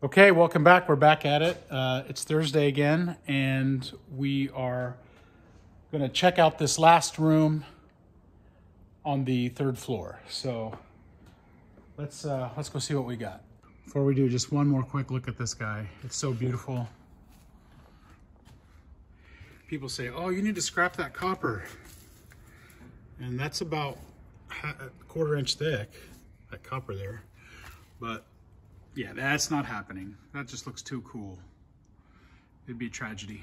Okay, welcome back. We're back at it. It's Thursday again, and we are going to check out this last room on the third floor. So let's go see what we got. Before we do, just one more quick look at this guy. It's so beautiful. People say, "Oh, you need to scrap that copper," and that's about a quarter-inch thick. That copper there, but. Yeah, that's not happening. That just looks too cool. It'd be a tragedy.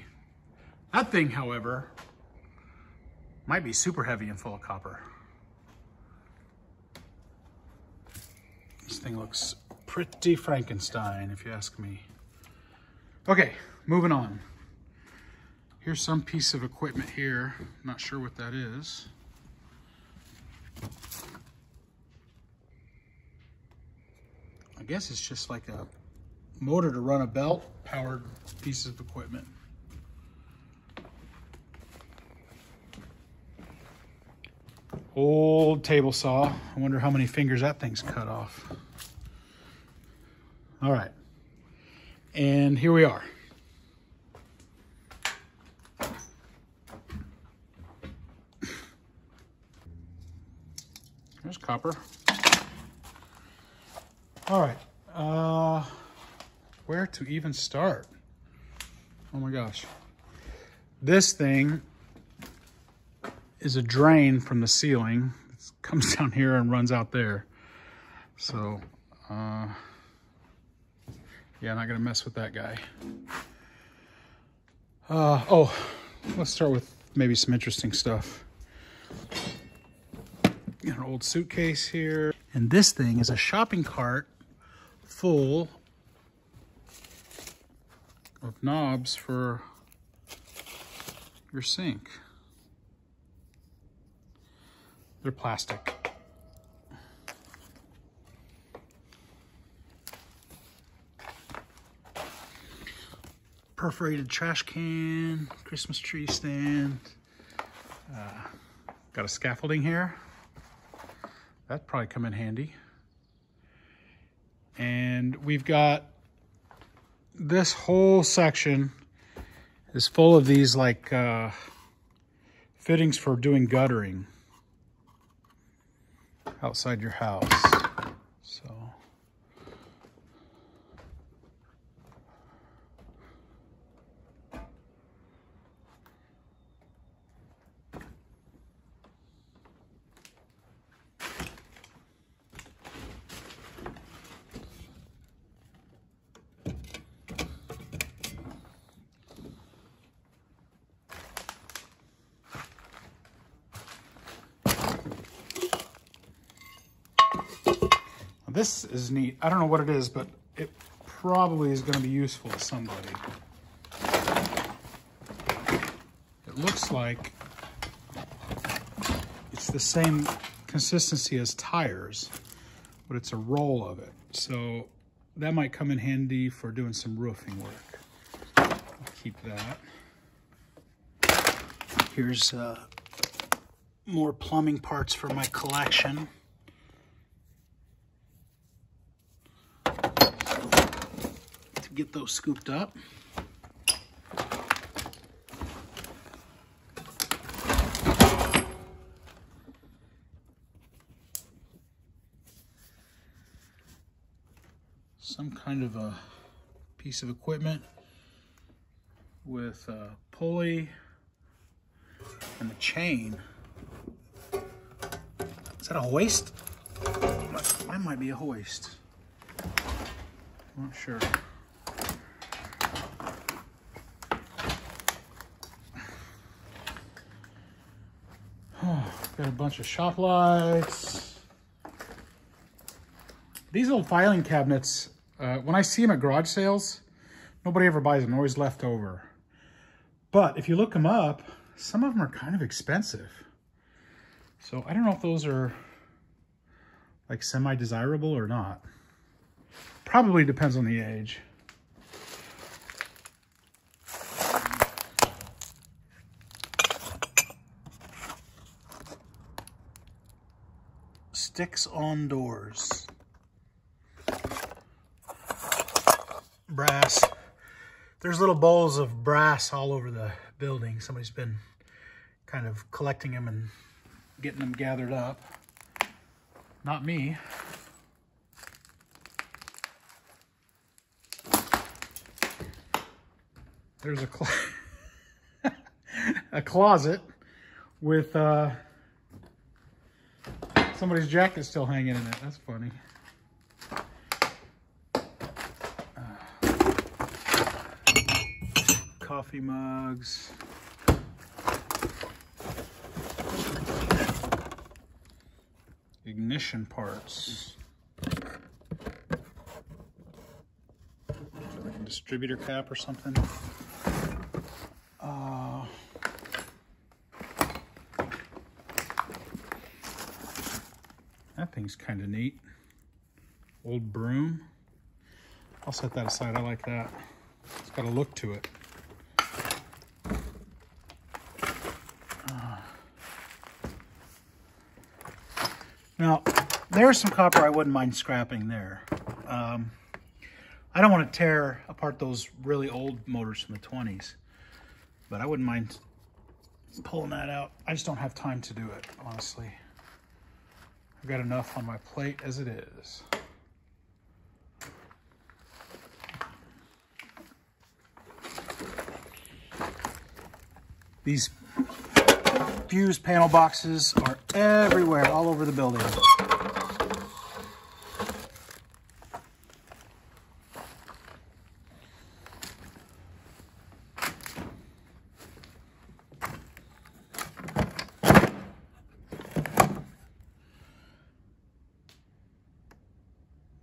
That thing, however, might be super heavy and full of copper. This thing looks pretty Frankenstein, if you ask me. Okay, moving on. Here's some piece of equipment here. Not sure what that is. I guess it's just like a motor to run a belt powered piece of equipment. Old table saw. I wonder how many fingers that thing's cut off. All right. And here we are. There's copper. All right, where to even start? Oh my gosh. This thing is a drain from the ceiling. It comes down here and runs out there. So, yeah, I'm not gonna mess with that guy. Oh, let's start with maybe some interesting stuff. Got an old suitcase here. And this thing is a shopping cart full of knobs for your sink. They're plastic. Perforated trash can, Christmas tree stand. Got a scaffolding here. That'd probably come in handy. And we've got this whole section is full of these like fittings for doing guttering outside your house. So this is neat. I don't know what it is, but it probably is going to be useful to somebody. It looks like it's the same consistency as tires, but it's a roll of it. So that might come in handy for doing some roofing work. I'll keep that. Here's more plumbing parts for my collection. Get those scooped up. Some kind of a piece of equipment with a pulley and a chain. Is that a hoist? That might be a hoist. I'm not sure. Got a bunch of shop lights. These old filing cabinets, when I see them at garage sales, nobody ever buys them, they're always left over. But if you look them up, some of them are kind of expensive. So I don't know if those are like semi-desirable or not. Probably depends on the age. Sticks on doors. brass. There's little bowls of brass all over the building. Somebody's been kind of collecting them and getting them gathered up. Not me. There's a closet with somebody's jacket still hanging in it. That's funny. Coffee mugs. Ignition parts. Like a distributor cap or something. That thing's kind of neat. Old broom. I'll set that aside. I like that. It's got a look to it. Now, there's some copper I wouldn't mind scrapping there. I don't want to tear apart those really old motors from the 20s, but I wouldn't mind pulling that out. I just don't have time to do it, honestly. I've got enough on my plate as it is. These fuse panel boxes are everywhere, all over the building.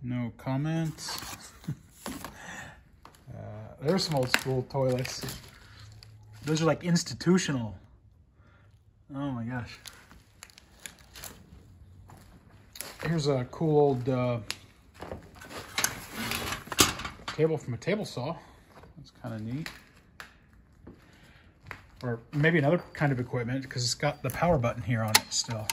No comments. There's some old school toilets. Those are like institutional. Oh my gosh. Here's a cool old table from a table saw. That's kind of neat. Or maybe another kind of equipment because it's got the power button here on it still.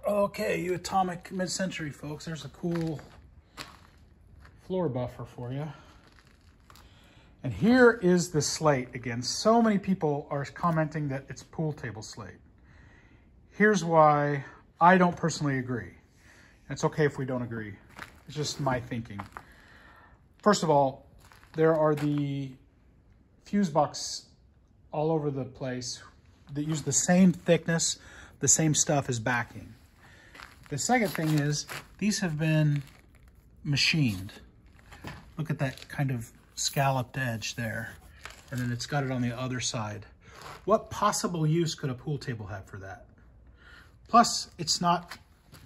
Okay, you atomic mid-century folks, there's a cool floor buffer for you. And here is the slate again. So many people are commenting that it's pool table slate. Here's why I don't personally agree. It's okay if we don't agree. It's just my thinking. First of all, there are the fuse box all over the place that use the same thickness, the same stuff as backing. The second thing is, these have been machined. Look at that kind of scalloped edge there. And then it's got it on the other side. What possible use could a pool table have for that? Plus, it's not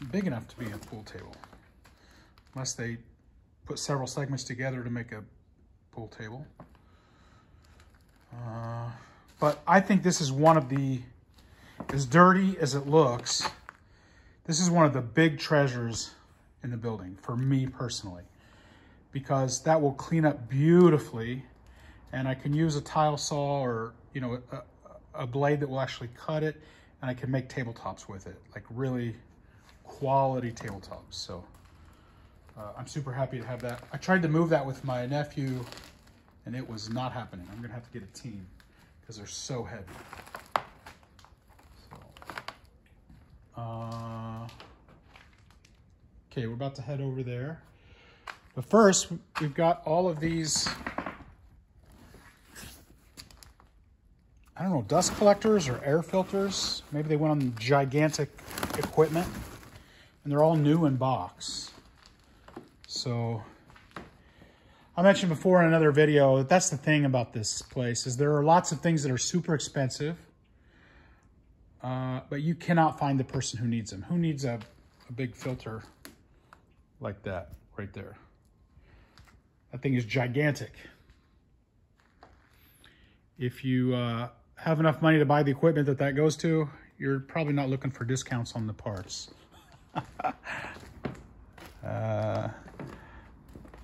big enough to be a pool table. Unless they put several segments together to make a pool table. But I think this is one of the, as dirty as it looks, this is one of the big treasures in the building for me personally, because that will clean up beautifully, and I can use a tile saw or, you know, a blade that will actually cut it, and I can make tabletops with it, like really quality tabletops. So I'm super happy to have that. I tried to move that with my nephew, and it was not happening. I'm gonna have to get a team because they're so heavy. Okay, we're about to head over there. But first, we've got all of these, I don't know, dust collectors or air filters. Maybe they went on gigantic equipment, and they're all new in box. So, I mentioned before in another video that that's the thing about this place, is there are lots of things that are super expensive, but you cannot find the person who needs them. Who needs a big filter like that right there? That thing is gigantic. If you have enough money to buy the equipment that goes to, you're probably not looking for discounts on the parts.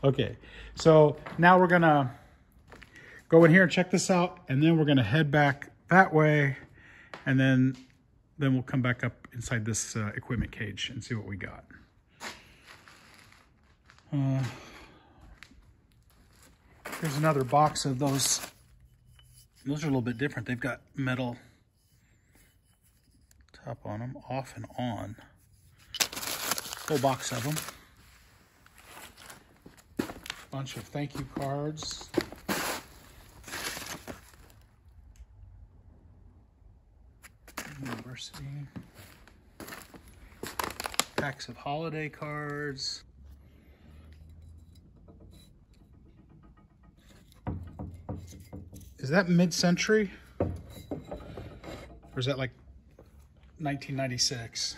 Okay, so now we're gonna go in here and check this out, and then we're gonna head back that way And then we'll come back up inside this equipment cage and see what we got. Here's another box of those. Those are a little bit different. They've got metal top on them, off and on. Whole box of them. Bunch of thank you cards. University. Packs of holiday cards. Is that mid-century? Or is that like 1996?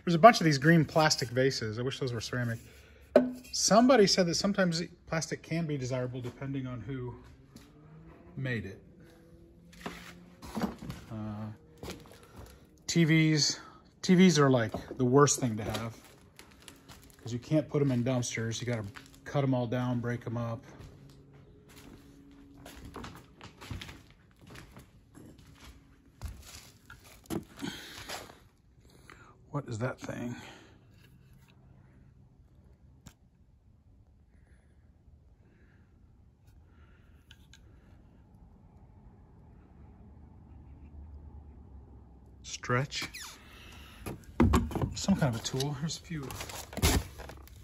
There's a bunch of these green plastic vases. I wish those were ceramic. Somebody said that sometimes plastic can be desirable depending on who made it. TVs are like the worst thing to have because you can't put them in dumpsters. You got to cut them all down, break them up. What is that thing? Stretch. Some kind of a tool. Here's a few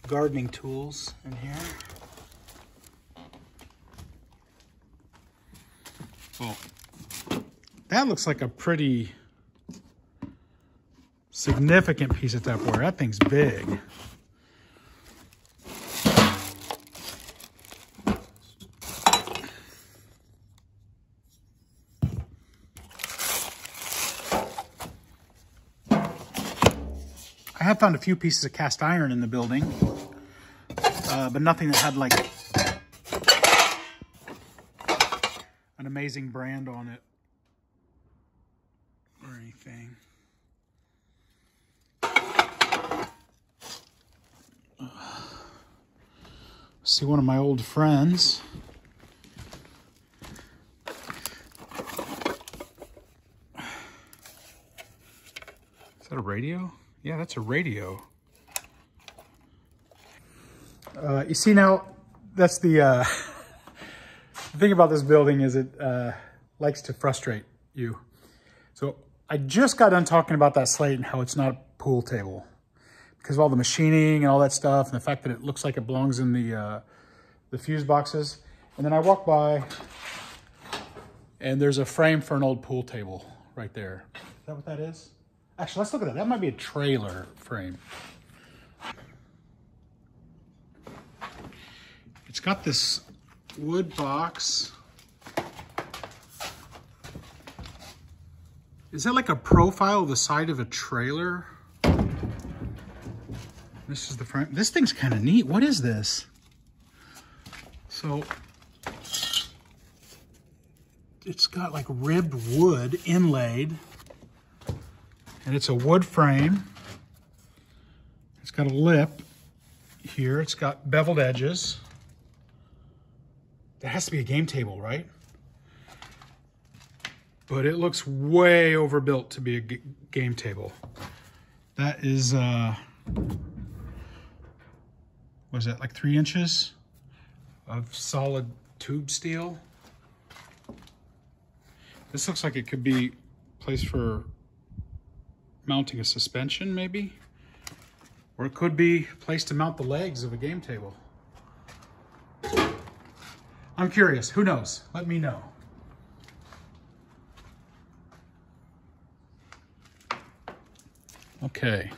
gardening tools in here. Oh, that looks like a pretty significant piece of Tupperware. That thing's big. I have found a few pieces of cast iron in the building, but nothing that had like an amazing brand on it or anything. See one of my old friends. Is that a radio? Yeah, that's a radio. You see now, that's the thing about this building is it likes to frustrate you. So I just got done talking about that slate and how it's not a pool table because of all the machining and all that stuff and the fact that it looks like it belongs in the fuse boxes. And then I walk by and there's a frame for an old pool table right there. Is that what that is? Actually, let's look at that. That might be a trailer frame. It's got this wood box. Is that like a profile of the side of a trailer? This is the front. This thing's kind of neat. What is this? So it's got like ribbed wood inlaid. And it's a wood frame. It's got a lip here. It's got beveled edges. That has to be a game table, right? But it looks way overbuilt to be a game table. That is, what is that, like 3 inches of solid tube steel? This looks like it could be placed for mounting a suspension, maybe? Or it could be placed to mount the legs of a game table. I'm curious. Who knows? Let me know. Okay.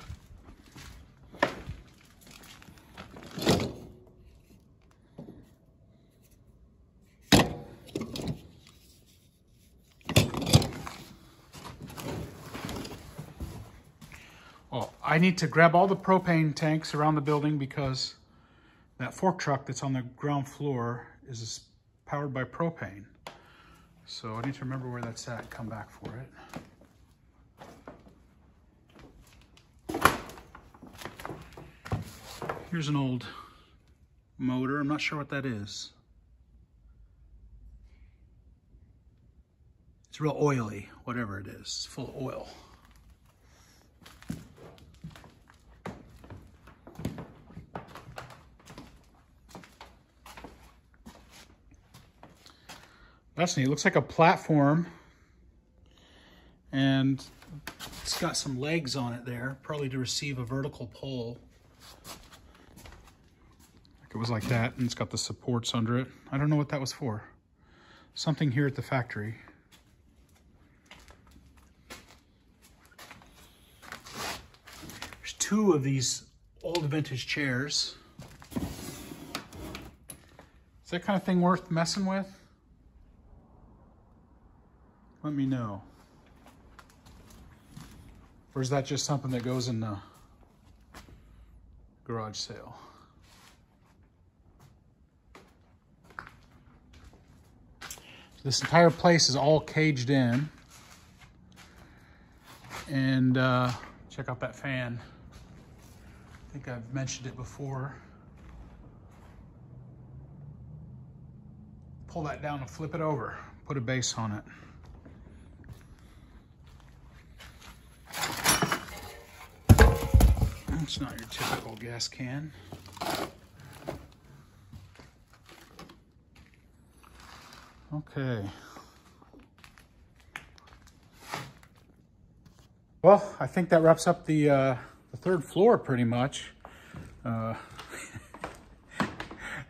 Oh, I need to grab all the propane tanks around the building because that fork truck that's on the ground floor is powered by propane. So I need to remember where that's at, come back for it. Here's an old motor. I'm not sure what that is. It's It's real oily, whatever it is. It's full of oil. That's neat. It looks like a platform. And it's got some legs on it there, probably to receive a vertical pull. Like it was like that, and it's got the supports under it. I don't know what that was for. Something here at the factory. There's two of these old vintage chairs. Is that kind of thing worth messing with? Let me know. Or is that just something that goes in the garage sale? This entire place is all caged in. And check out that fan. I think I've mentioned it before. Pull that down and flip it over. Put a base on it. It's not your typical gas can. Okay. Well, I think that wraps up the third floor pretty much. I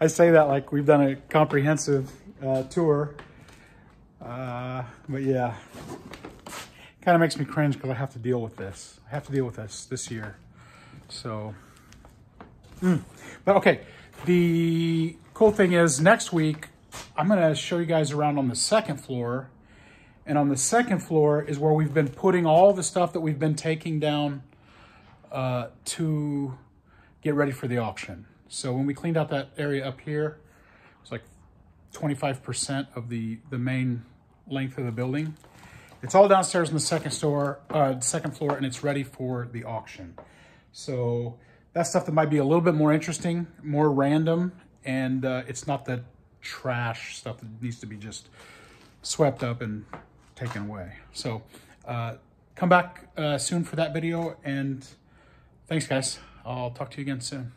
say that like we've done a comprehensive tour. But yeah, kind of makes me cringe because I have to deal with this. I have to deal with this year. So, but okay, the cool thing is next week, I'm going to show you guys around on the second floor. And on the second floor is where we've been putting all the stuff that we've been taking down to get ready for the auction. So when we cleaned out that area up here, it's like 25% of the main length of the building. It's all downstairs in the second floor, and it's ready for the auction. So that's stuff that might be a little bit more interesting, more random, and it's not the trash stuff that needs to be just swept up and taken away. So come back soon for that video, and thanks guys. I'll talk to you again soon.